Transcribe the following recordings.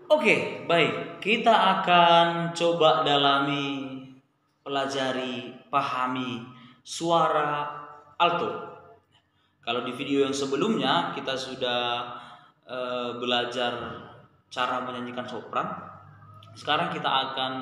Oke, baik. Kita akan coba dalami, pelajari, pahami suara alto. Kalau di video yang sebelumnya kita sudah belajar cara menyanyikan sopran. Sekarang kita akan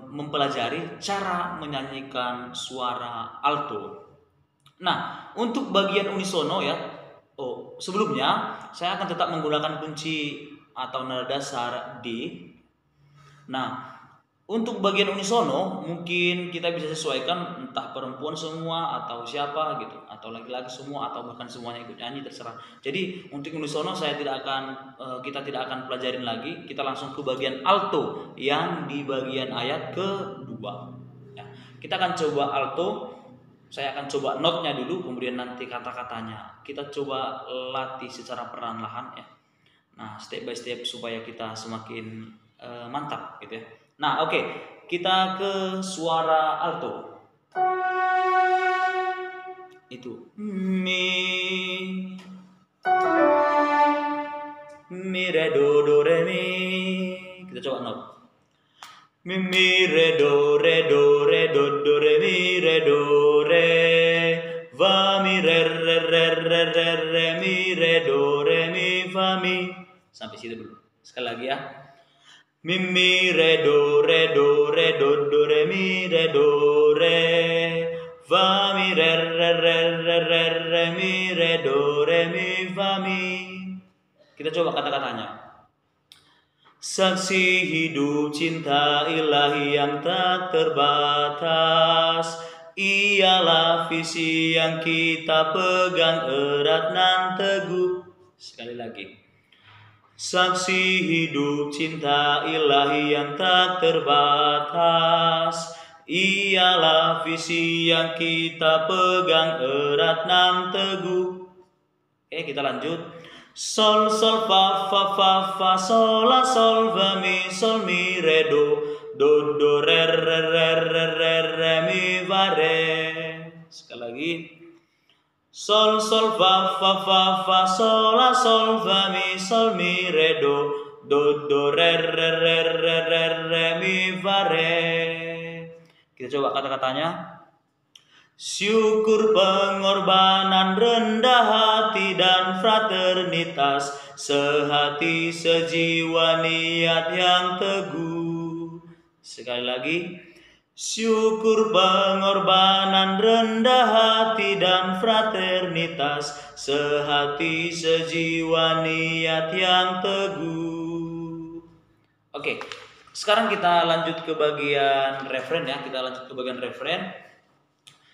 mempelajari cara menyanyikan suara alto. Nah, untuk bagian unisono ya. Sebelumnya saya akan tetap menggunakan kunci atau nada dasar D. Nah, untuk bagian unisono mungkin kita bisa sesuaikan, entah perempuan semua atau siapa gitu, atau laki-laki semua atau bahkan semuanya ikut nyanyi, terserah. Jadi untuk unisono kita tidak akan pelajarin lagi. Kita langsung ke bagian alto yang di bagian ayat kedua. Ya, kita akan coba alto. Saya akan coba notnya dulu, kemudian nanti kata-katanya. Kita coba latih secara perlahan-lahan ya. Nah, step by step supaya kita semakin mantap gitu ya. Nah, oke. Kita ke suara alto. Itu mi re do re mi. Kita coba not. Mi re do re do re mi re do re fa mi re mi re do re mi fa mi. Sampai situ dulu. Sekali lagi ya. Mi re do re mi re do re fa mi re mi re do re mi fa mi. Kita coba kata-katanya. Saksi hidup cinta ilahi yang tak terbatas, ialah visi yang kita pegang erat nan teguh. Sekali lagi. Saksi hidup cinta ilahi yang tak terbatas, ialah visi yang kita pegang erat nan teguh. Oke, kita lanjut. Sol sol fa fa fa fa sol la sol fa mi sol mi re do re mi fa re. Sekali lagi. Sol sol fa fa fa fa sol la sol fa mi re do re mi fa re. Kita coba kata-katanya. Syukur pengorbanan, rendah hati dan fraternitas, sehati sejiwa niat yang teguh. Sekali lagi. Syukur pengorbanan, rendah hati dan fraternitas, sehati sejiwa niat yang teguh. Oke, sekarang kita lanjut ke bagian referen ya. Kita lanjut ke bagian referen.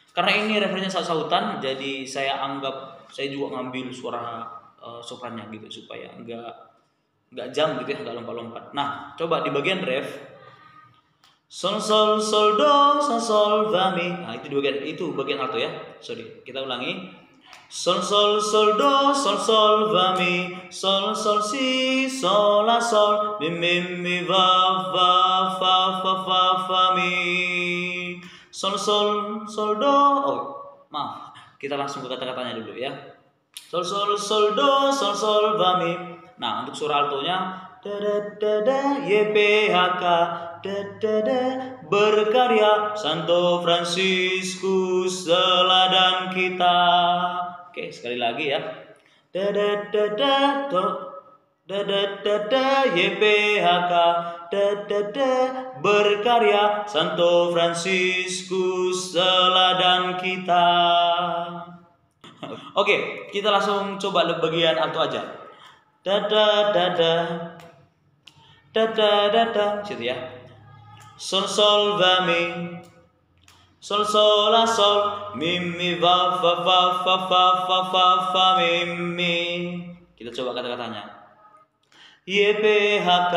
Karena ini referennya saut-sautan, jadi saya juga ngambil suara soprannya gitu supaya enggak jam gitu ya, enggak lompat-lompat. Nah, coba di bagian ref. Sol sol sol do sol sol fa mi. Nah, itu bagian alto ya. Sorry, kita ulangi. Sol sol sol do sol sol fa mi sol sol si sol la sol mi fa fa mi. Sol sol sol do. Maaf. Kita langsung ke kata-katanya dulu ya. Sol sol sol do sol sol fa mi. Nah, untuk suara altonya YPHK berkarya Santo Fransiskus teladan kita. Oke, sekali lagi ya. YPHK berkarya Santo Fransiskus teladan kita. Oke, kita langsung coba bagian alto aja. Situ ya. Sol sol fa mi sol sol la sol mi fa fa mi. Kita coba kata-katanya. YPHK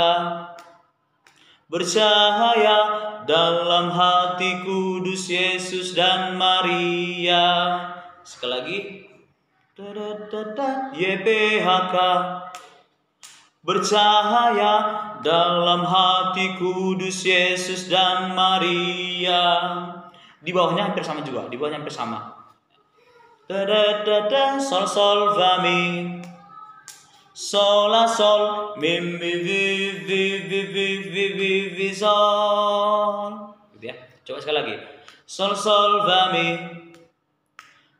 bercahaya dalam hati kudus Yesus dan Maria. Sekali lagi. YPHK bercahaya dalam hati kudus Yesus dan Maria. Di bawahnya hampir sama juga. Sol sol fa mi sol la sol mi mi vi sol, gitu ya. Coba sekali lagi, sol sol fa mi,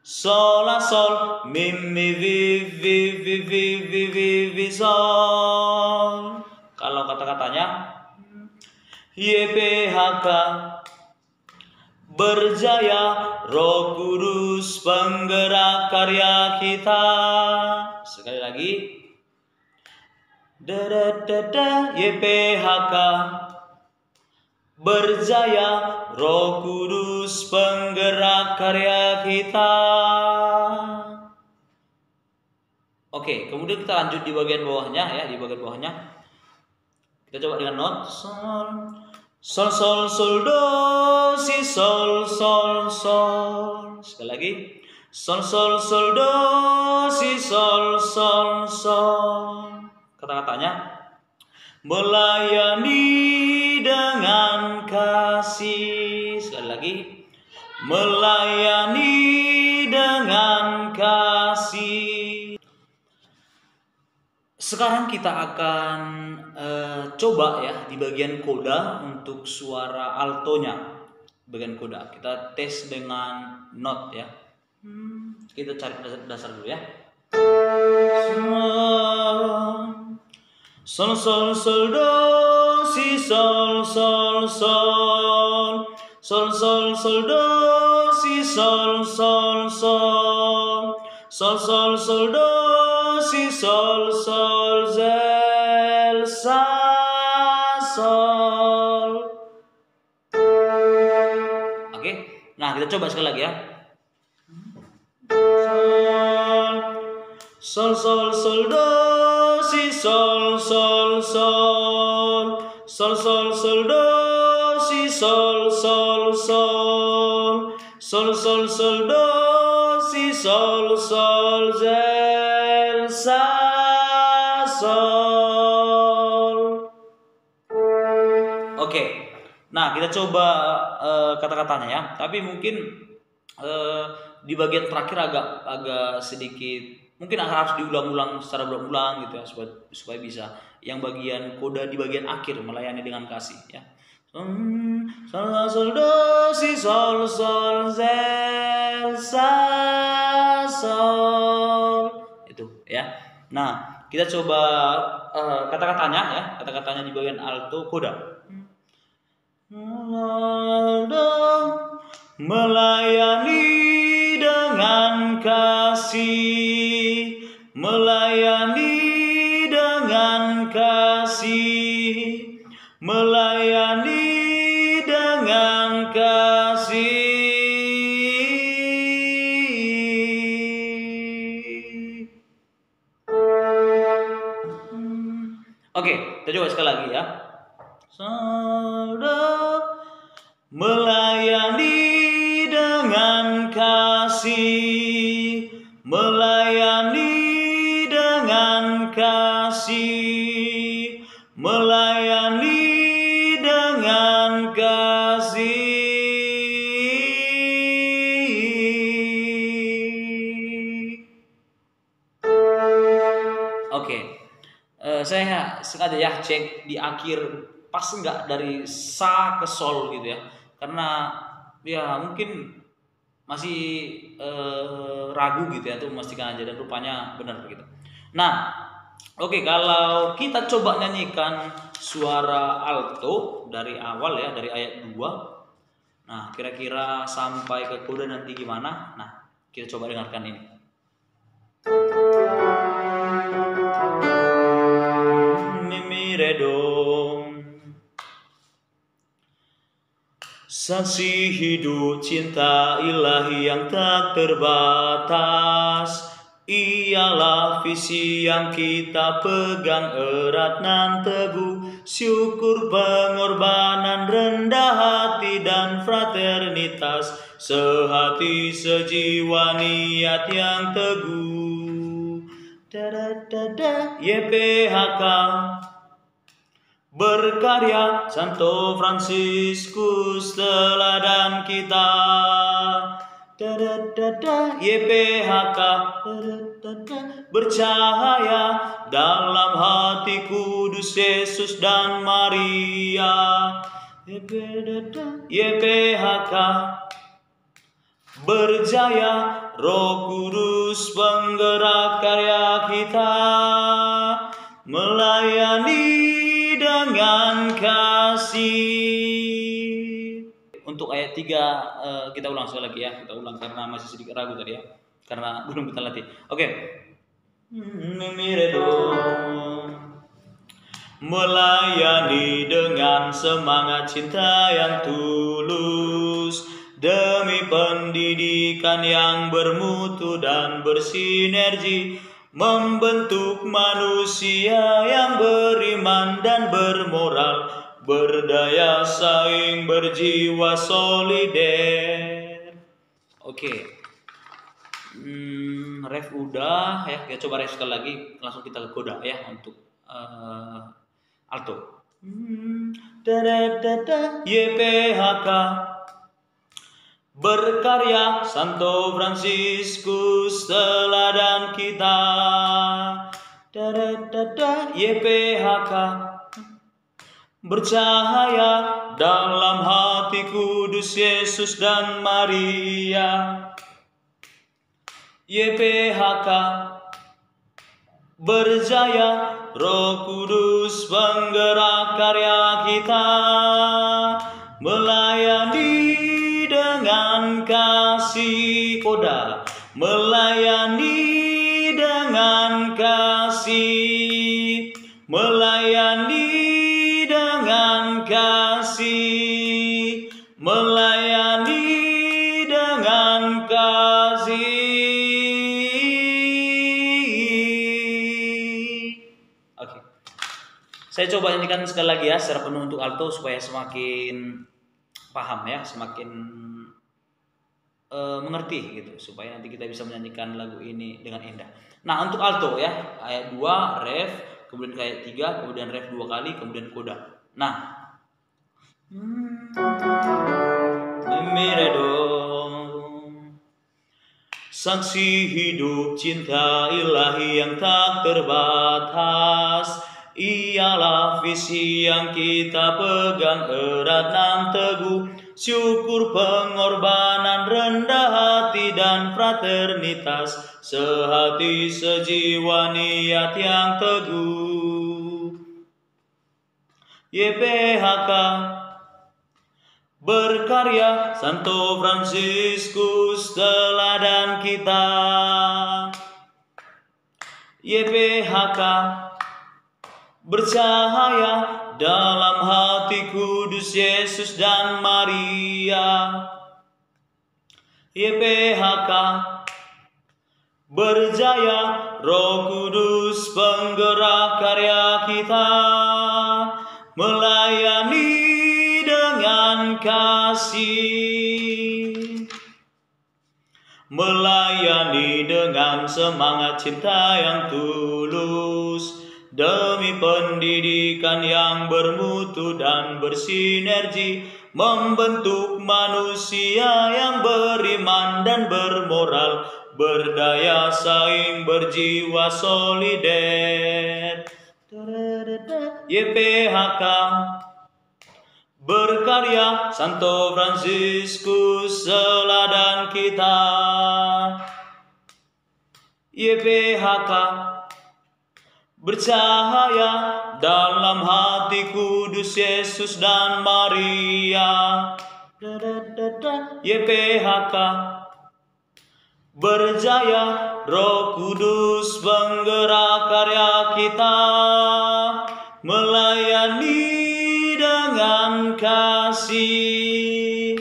sol la sol mi mi vi sol. Kalau kata-katanya YPHK berjaya, Roh Kudus penggerak karya kita. Sekali lagi, YPHK berjaya, Roh Kudus penggerak karya kita. Oke, kemudian kita lanjut di bagian bawahnya ya, di bagian bawahnya. Kita coba dengan not sol sol sol do si sol sol sol. Sekali lagi, sol sol sol do si sol sol sol. Kata-katanya melayani dengan kasih. Sekali lagi, melayani dengan kasih. Sekarang kita akan coba ya di bagian koda untuk suara altonya. Bagian koda kita tes dengan not ya. Kita cari dasar dulu ya. Sol sol sol do si sol sol sol, sol sol sol do si sol sol sol, sol sol sol do si sol sol zel sa sol. Oke, nah kita coba sekali lagi ya. Sol sol sol do si sol sol sol, sol sol sol do si sol sol sol, sol sol sol do si sol sol zel sa sol. Oke, nah kita coba kata-katanya ya. Tapi mungkin di bagian terakhir agak sedikit, mungkin harus diulang-ulang secara berulang gitu ya, supaya bisa. Yang bagian koda di bagian akhir, melayani dengan kasih ya. Sol sol do si sol sol zel sa sol, itu ya. Nah, kita coba kata-katanya ya, kata-katanya di bagian alto koda. Melayani dengan kasih, melayani dengan kasih, melayani dengan kasih. Oke, kita coba sekali lagi ya. Melayani dengan kasih, melayani dengan kasih, melayani dengan kasih. Oke, saya sengaja ya cek di akhir pas enggak dari sa ke sol gitu ya, karena ya mungkin masih ragu gitu ya, tuh memastikan aja, dan rupanya benar begitu. Nah, oke, kalau kita coba nyanyikan suara alto dari awal ya, dari ayat 2. Nah, kira-kira sampai ke koda nanti gimana? Nah, kita coba dengarkan ini. Mi mi re do. Saksi hidup cinta ilahi yang tak terbatas, ialah visi yang kita pegang erat nan teguh. Syukur, pengorbanan, rendah hati dan fraternitas, sehati sejiwa niat yang teguh. YPHK berkarya, Santo Fransiskus teladan kita. YPHK bercahaya dalam hati kudus Yesus dan Maria. YPHK berjaya, Roh Kudus penggerak karya kita, melayani dengan kasih. Untuk ayat 3 kita ulang sekali lagi ya, kita ulang karena masih sedikit ragu tadi ya, karena belum kita latih. Oke. Melayani dengan semangat cinta yang tulus, demi pendidikan yang bermutu dan bersinergi, membentuk manusia yang beriman dan bermoral, berdaya saing, berjiwa solider. Oke. Ref udah ya, kita coba ref sekali lagi, langsung kita ke koda ya untuk alto. YPHK berkarya, Santo Fransiskus teladan kita. YPHK bercahaya dalam hati kudus Yesus dan Maria. YPHK berjaya, Roh Kudus penggerak karya kita, melayani dengan kasih. Koda, melayani dengan kasih, melayani dengan kasih, melayani dengan kasih. Saya coba nyanyikan sekali lagi ya secara penuh untuk alto supaya semakin paham ya, semakin mengerti gitu, supaya nanti kita bisa menyanyikan lagu ini dengan indah. Nah, untuk alto ya, ayat 2 ref, kemudian ke ayat 3, kemudian ref 2 kali, kemudian koda. Nah, saksi hidup cinta ilahi yang tak terbatas, ialah visi yang kita pegang erat dan teguh. Syukur, pengorbanan, rendah hati dan fraternitas, sehati sejiwa niat yang teguh. YPHK berkarya, Santo Fransiskus teladan kita. YPHK bercahaya dalam hati kudus Yesus dan Maria. YPHK berjaya, Roh Kudus penggerak karya kita, melayani dengan kasih, melayani dengan semangat cinta yang tulus, demi pendidikan yang bermutu dan bersinergi, membentuk manusia yang beriman dan bermoral, berdaya saing, berjiwa solider. YPHK berkarya, Santo Fransiskus teladan kita. YPHK bercahaya dalam hati kudus Yesus dan Maria. YPHK berjaya, Roh Kudus penggerak karya kita, melayani dengan kasih.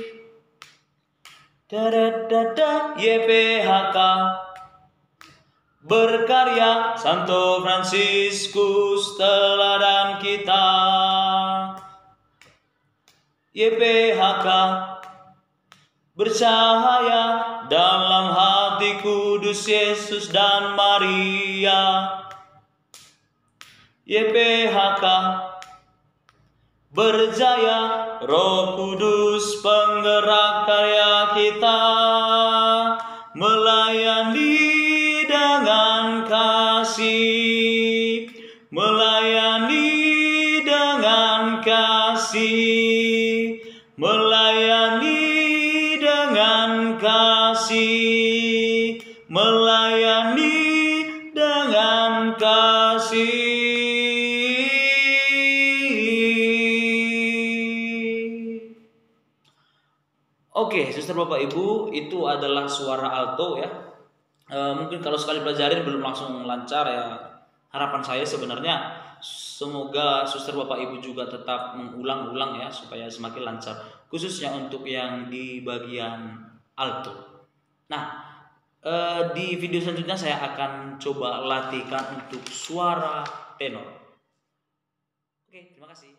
YPHK berkarya, Santo Fransiskus teladan kita. YPHK bercahaya dalam hati kudus Yesus dan Maria. YPHK berjaya, Roh Kudus penggerak karya kita, melayani dengan kasih, melayani dengan kasih, melayani dengan kasih, melayani dengan kasih. Oke, suster Bapak Ibu, itu adalah suara alto ya. Mungkin kalau sekali pelajarin belum langsung lancar ya. Harapan saya sebenarnya semoga suster Bapak Ibu juga tetap mengulang-ulang ya supaya semakin lancar, khususnya untuk yang di bagian alto. Nah, di video selanjutnya saya akan coba latihkan untuk suara tenor. Oke, terima kasih.